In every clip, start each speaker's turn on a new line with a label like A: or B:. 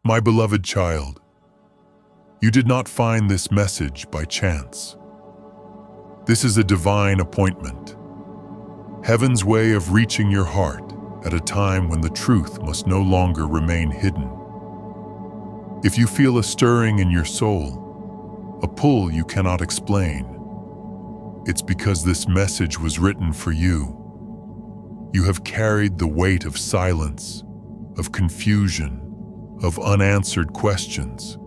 A: My beloved child, you did not find this message by chance. This is a divine appointment, heaven's way of reaching your heart at a time when the truth must no longer remain hidden. If you feel a stirring in your soul, a pull you cannot explain, it's because this message was written for you. You have carried the weight of silence, of confusion, of unanswered questions.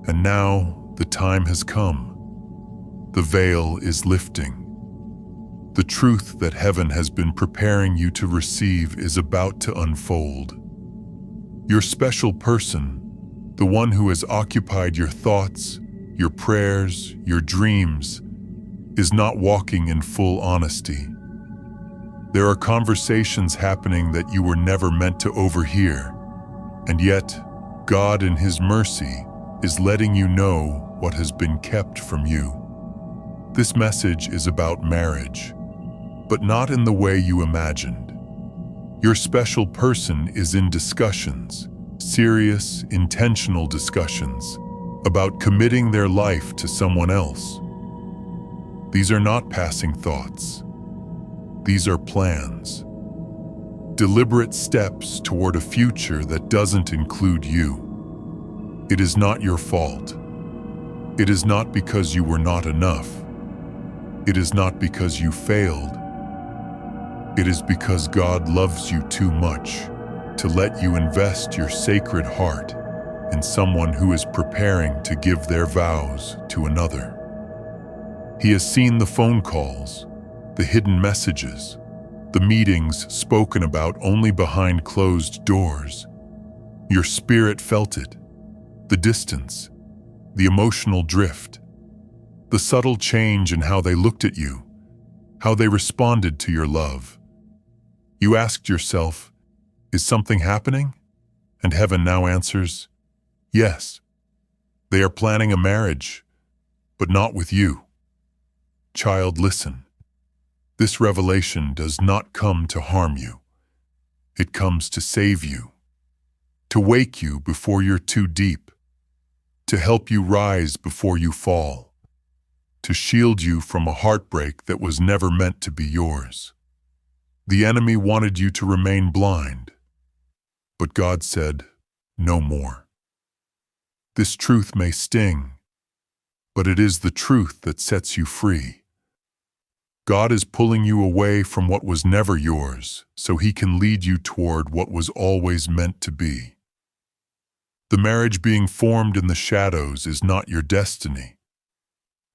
A: And now the time has come. The veil is lifting. The truth that heaven has been preparing you to receive is about to unfold. Your special person, the one who has occupied your thoughts, your prayers, your dreams, is not walking in full honesty. There are conversations happening that you were never meant to overhear, and yet God in His mercy is letting you know what has been kept from you. This message is about marriage, but not in the way you imagined. Your special person is in discussions, serious, intentional discussions, about committing their life to someone else. These are not passing thoughts. These are plans, deliberate steps toward a future that doesn't include you. It is not your fault. It is not because you were not enough. It is not because you failed. It is because God loves you too much to let you invest your sacred heart in someone who is preparing to give their vows to another. He has seen the phone calls, the hidden messages, the meetings spoken about only behind closed doors. Your spirit felt it, the distance, the emotional drift, the subtle change in how they looked at you, how they responded to your love. You asked yourself, is something happening? And heaven now answers, yes. They are planning a marriage, but not with you. Child, listen. This revelation does not come to harm you. It comes to save you, to wake you before you're too deep, to help you rise before you fall, to shield you from a heartbreak that was never meant to be yours. The enemy wanted you to remain blind, but God said, no more. This truth may sting, but it is the truth that sets you free. God is pulling you away from what was never yours so He can lead you toward what was always meant to be. The marriage being formed in the shadows is not your destiny.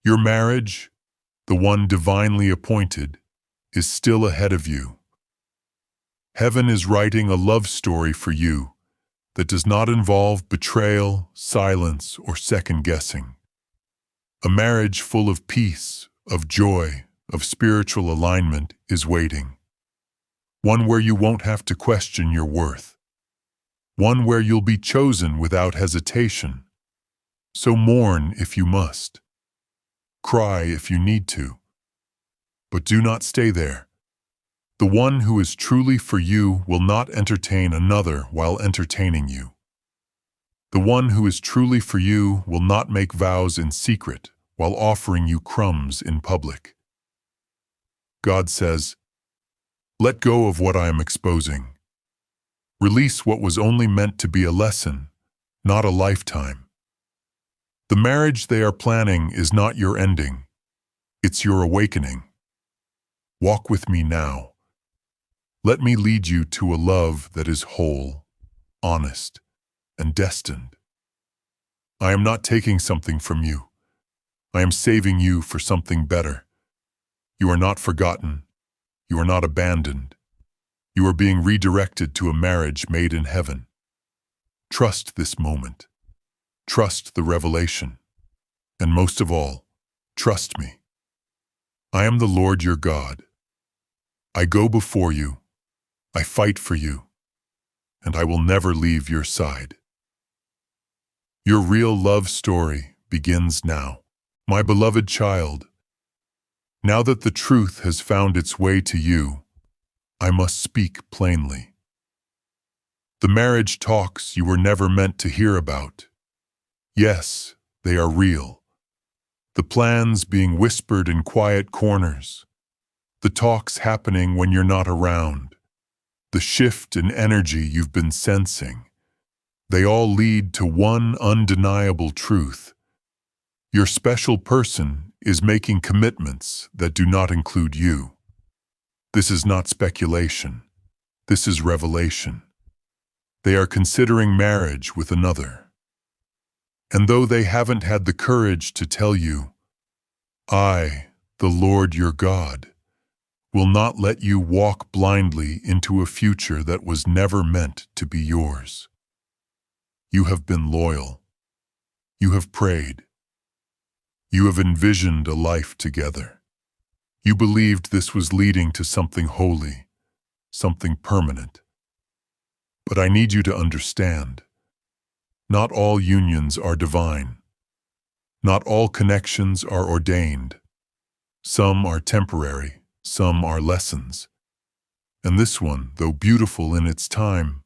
A: Your marriage, the one divinely appointed, is still ahead of you. Heaven is writing a love story for you that does not involve betrayal, silence, or second-guessing. A marriage full of peace, of joy, of spiritual alignment is waiting. One where you won't have to question your worth. One where you'll be chosen without hesitation. So mourn if you must. Cry if you need to. But do not stay there. The one who is truly for you will not entertain another while entertaining you. The one who is truly for you will not make vows in secret while offering you crumbs in public. God says, let go of what I am exposing. Release what was only meant to be a lesson, not a lifetime. The marriage they are planning is not your ending. It's your awakening. Walk with me now. Let me lead you to a love that is whole, honest, and destined. I am not taking something from you. I am saving you for something better. You are not forgotten. You are not abandoned. You are being redirected to a marriage made in heaven. Trust this moment. Trust the revelation. And most of all, trust me. I am the Lord your God. I go before you. I fight for you. And I will never leave your side. Your real love story begins now. My beloved child, now that the truth has found its way to you, I must speak plainly. The marriage talks you were never meant to hear about. Yes, they are real. The plans being whispered in quiet corners. The talks happening when you're not around. The shift in energy you've been sensing. They all lead to one undeniable truth. Your special person is making commitments that do not include you. This is not speculation. This is revelation. They are considering marriage with another. And though they haven't had the courage to tell you, I, the Lord your God, will not let you walk blindly into a future that was never meant to be yours. You have been loyal. You have prayed. You have envisioned a life together. You believed this was leading to something holy, something permanent. But I need you to understand, not all unions are divine. Not all connections are ordained. Some are temporary, some are lessons. And this one, though beautiful in its time,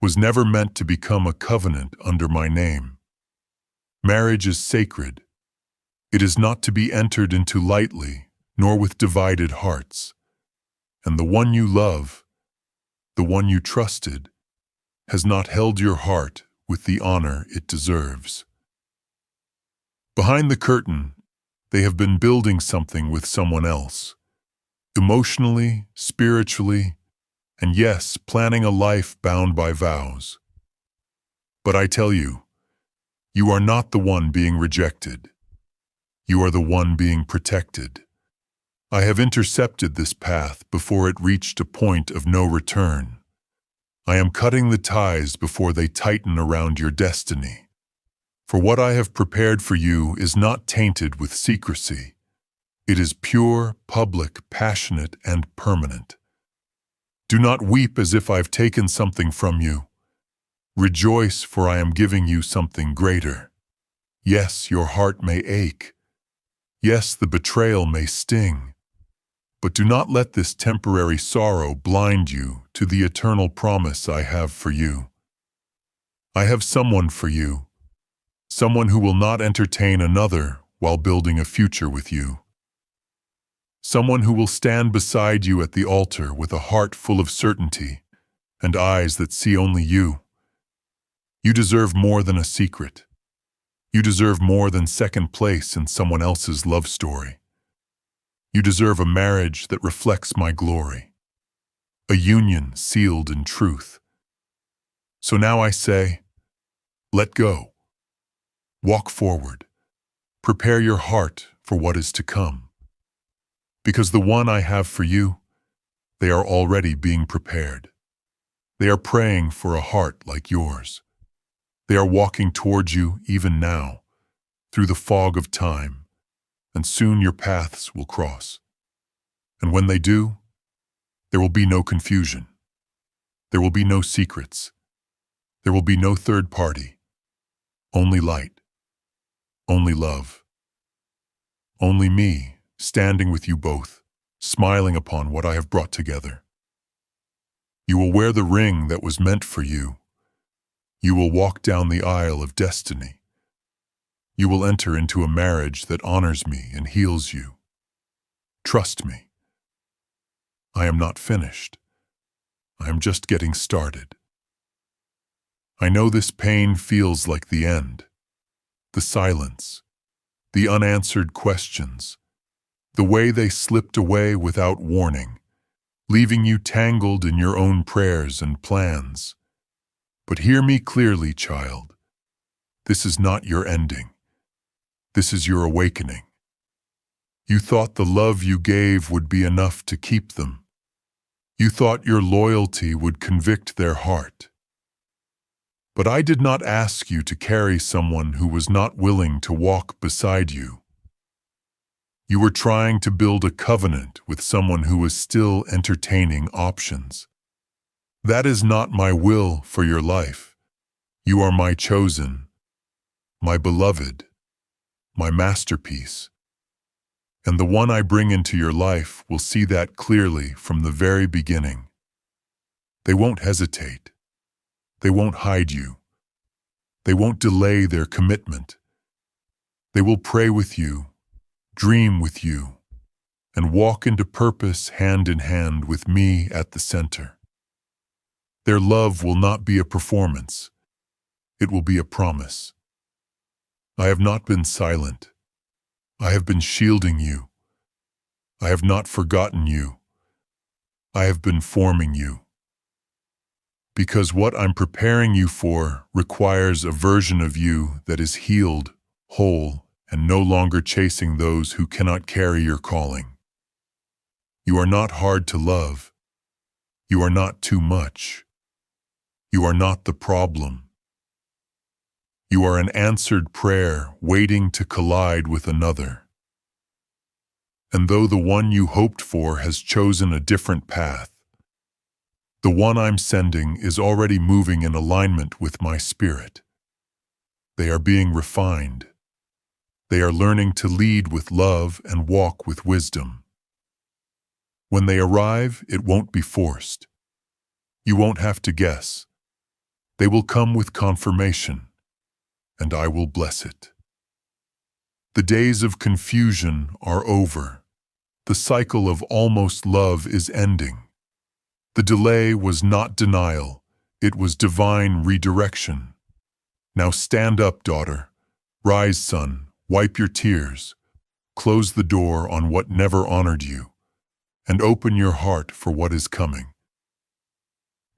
A: was never meant to become a covenant under my name. Marriage is sacred. It is not to be entered into lightly, nor with divided hearts. And the one you love, the one you trusted, has not held your heart with the honor it deserves. Behind the curtain, they have been building something with someone else, emotionally, spiritually, and yes, planning a life bound by vows. But I tell you, you are not the one being rejected. You are the one being protected. I have intercepted this path before it reached a point of no return. I am cutting the ties before they tighten around your destiny. For what I have prepared for you is not tainted with secrecy. It is pure, public, passionate, and permanent. Do not weep as if I've taken something from you. Rejoice, for I am giving you something greater. Yes, your heart may ache. Yes, the betrayal may sting. But do not let this temporary sorrow blind you to the eternal promise I have for you. I have someone for you, someone who will not entertain another while building a future with you. Someone who will stand beside you at the altar with a heart full of certainty and eyes that see only you. You deserve more than a secret. You deserve more than second place in someone else's love story. You deserve a marriage that reflects my glory, a union sealed in truth. So now I say, let go. Walk forward. Prepare your heart for what is to come. Because the one I have for you, they are already being prepared. They are praying for a heart like yours. They are walking towards you even now, through the fog of time, and soon your paths will cross. And when they do, there will be no confusion. There will be no secrets. There will be no third party. Only light. Only love. Only me, standing with you both, smiling upon what I have brought together. You will wear the ring that was meant for you. You will walk down the aisle of destiny. You will enter into a marriage that honors me and heals you. Trust me. I am not finished. I am just getting started. I know this pain feels like the end. The silence, the unanswered questions, the way they slipped away without warning, leaving you tangled in your own prayers and plans. But hear me clearly, child. This is not your ending. This is your awakening. You thought the love you gave would be enough to keep them. You thought your loyalty would convict their heart. But I did not ask you to carry someone who was not willing to walk beside you. You were trying to build a covenant with someone who was still entertaining options. That is not my will for your life. You are my chosen, my beloved, my masterpiece. And the one I bring into your life will see that clearly from the very beginning. They won't hesitate. They won't hide you. They won't delay their commitment. They will pray with you, dream with you, and walk into purpose hand in hand with me at the center. Their love will not be a performance. It will be a promise. I have not been silent. I have been shielding you. I have not forgotten you. I have been forming you. Because what I'm preparing you for requires a version of you that is healed, whole, and no longer chasing those who cannot carry your calling. You are not hard to love. You are not too much. You are not the problem. You are an answered prayer waiting to collide with another. And though the one you hoped for has chosen a different path, the one I'm sending is already moving in alignment with my spirit. They are being refined. They are learning to lead with love and walk with wisdom. When they arrive, it won't be forced. You won't have to guess. They will come with confirmation, and I will bless it. The days of confusion are over. The cycle of almost love is ending. The delay was not denial, it was divine redirection. Now stand up, daughter. Rise, son, wipe your tears. Close the door on what never honored you, and open your heart for what is coming.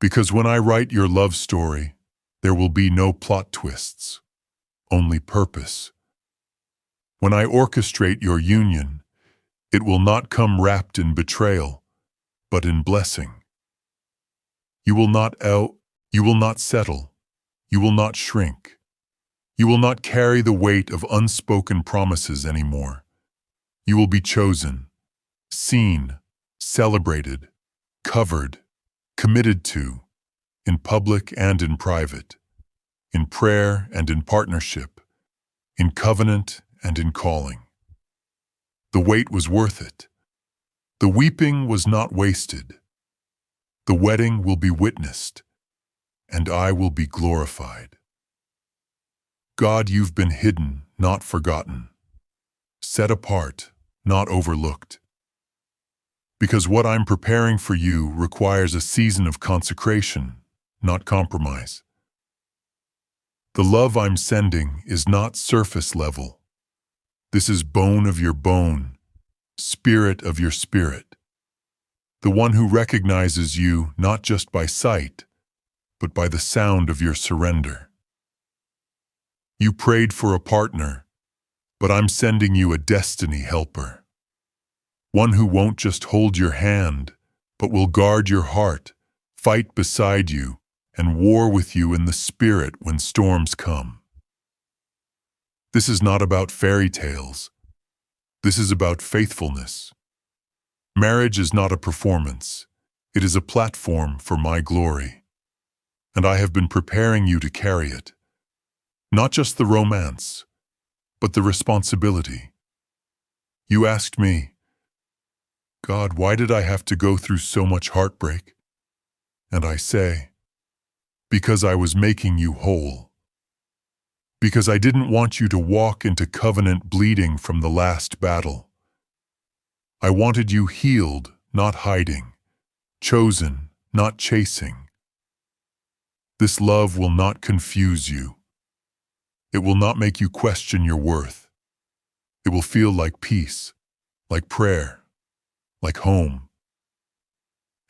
A: Because when I write your love story, there will be no plot twists, only purpose. When I orchestrate your union, it will not come wrapped in betrayal, but in blessing. You will not settle. You will not shrink. You will not carry the weight of unspoken promises anymore. You will be chosen, seen, celebrated, covered, committed to, in public and in private, in prayer and in partnership, in covenant and in calling. The wait was worth it. The weeping was not wasted. The wedding will be witnessed, and I will be glorified. God, you've been hidden, not forgotten, set apart, not overlooked. Because what I'm preparing for you requires a season of consecration, not compromise. The love I'm sending is not surface level. This is bone of your bone, spirit of your spirit. The one who recognizes you not just by sight, but by the sound of your surrender. You prayed for a partner, but I'm sending you a destiny helper. One who won't just hold your hand, but will guard your heart, fight beside you, and war with you in the spirit when storms come. This is not about fairy tales. This is about faithfulness. Marriage is not a performance. It is a platform for my glory. And I have been preparing you to carry it. Not just the romance, but the responsibility. You asked me, God, why did I have to go through so much heartbreak? And I say, because I was making you whole. Because I didn't want you to walk into covenant bleeding from the last battle. I wanted you healed, not hiding, chosen, not chasing. This love will not confuse you. It will not make you question your worth. It will feel like peace, like prayer, like home.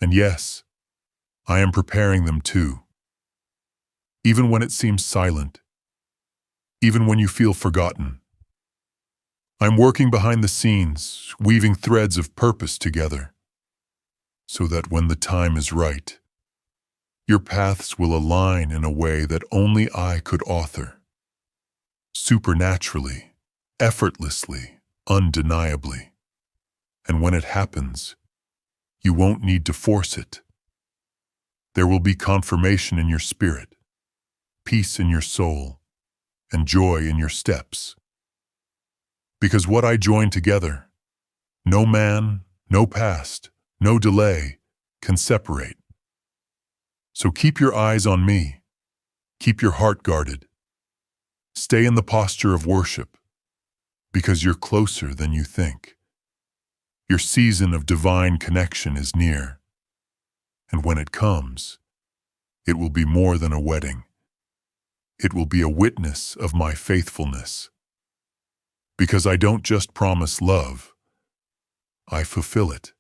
A: And yes, I am preparing them too. Even when it seems silent, even when you feel forgotten. I'm working behind the scenes, weaving threads of purpose together, so that when the time is right, your paths will align in a way that only I could author. Supernaturally, effortlessly, undeniably. And when it happens, you won't need to force it. There will be confirmation in your spirit, peace in your soul, and joy in your steps. Because what I join together, no man, no past, no delay can separate. So keep your eyes on me, Keep your heart guarded. Stay in the posture of worship, because you're closer than you think. Your season of divine connection is near, and when it comes, it will be more than a wedding. It will be a witness of my faithfulness. Because I don't just promise love, I fulfill it.